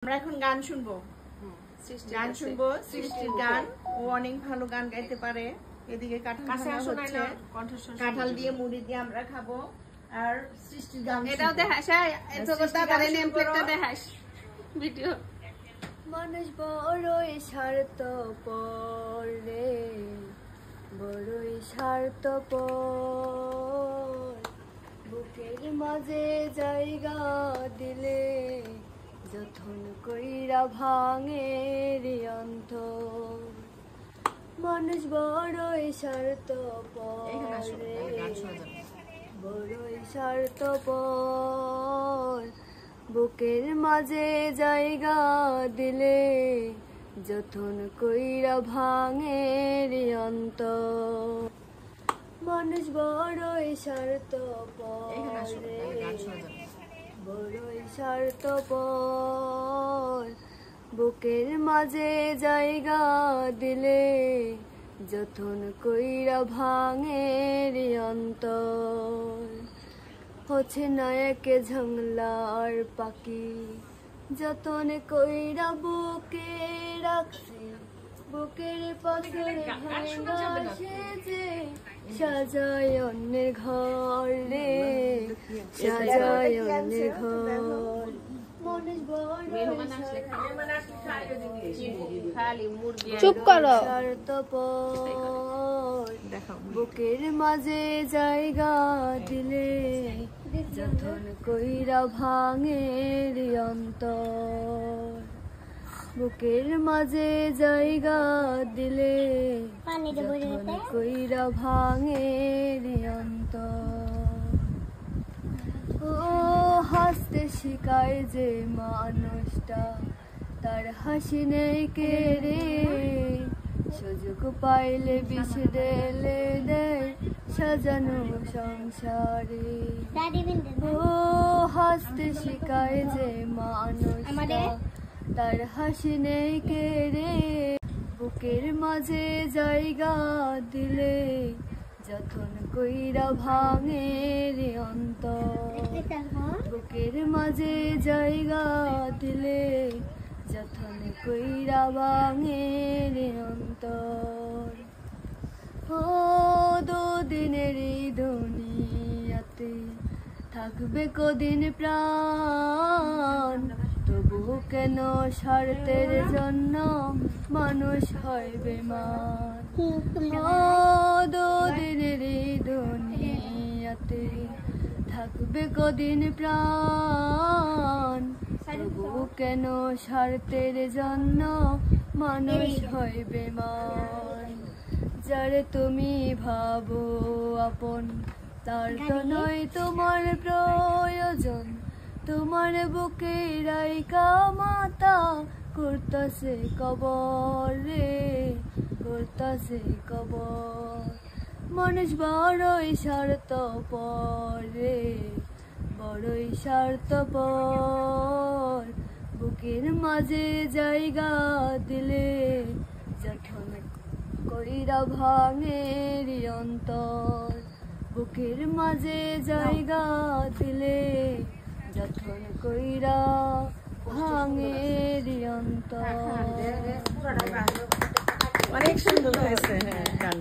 আমরা এখন গান শুনবো, সৃষ্টির গান। ও অনেক ভালো গান গাইতে পারে। এদিকে কাঁঠাল দিয়ে মুড়ি দিয়ে আমরা খাবো। আর সৃষ্টির গান এটাও দেখাস, এত কথা তারে নেম প্লেটটা দেখাস ভিডিও। মানুষ বড়ই স্বার্থপর রে, বড়ই স্বার্থপর। বুকের মাঝে জায়গা দিলে যতন কইরা ভাঙে রে অন্তর। মানুষ বড়ই স্বার্থপর রে, বড়ই স্বার্থপর। বুকের মাঝে জায়গা দিলে যতন কইরা ভাঙে রে অন্তর। মানুষ বড়ই স্বার্থপর রে, বড়ই স্বার্থপর। বুকের মাঝে জায়গা দিলে যতন কইরা ভাঙে রে অন্তর। হচ্ছে নায়কে ঝংলার পাখি, যতন কইরা বুকে রাখছি। বুকের পাথর ভাঙা সেজে সাজায় অন্যের ঘর রে, সাজায় অন্যের ঘর। চুপ করো। বুকের মাঝে জায়গা দিলে যতন কইরা ভাঙে রে অন্তর। বুকের মাঝে জায়গা দিলে যতন কইরা ভাঙে রে অন্তর। ও হাসতে শিখায় যে মানুষটা, তার হাসি নেই কে রে। সুযোগ পাইলে বিষ ঢেলে দেয় সাজানো সংসারে। ও হাসতে শিখায় যে মানুষটা, তার হাসি নেই কে রে। বুকের মাঝে জায়গা দিলে যতন কইরা ভাঙে রে অন্তর। বুকের মাঝে জায়গা দিলে যতন কইরা ভাঙে রে অন্তর। ও দুদিনের এই দুনিয়াতে থাকবে কদিন প্রাণ, তবু কেন স্বার্থের জন্য মানুষ হয় বেমান। ও দুদিনের এই দুনিয়াতে থাকবে কদিন প্রাণ, তবু কেন স্বার্থের জন্য মানুষ হয় বেমান। যারে তুমি ভাবো আপন, তার তো নয় তোমার প্রয়োজন। তোমার বুকে রাইকা মাতা করতাছে কবর রে, করতাছে কবর। মানুষ বড়ই স্বার্থপর রে, বড়ই স্বার্থপর। বুকের মাঝে জায়গা দিলে যতন কইরা ভাঙে রে অন্তর। বুকের মাঝে জায়গা দিলে যতন কইরা ভাঙে রে অন্তর। অনেক সুন্দর হয়েছে গান।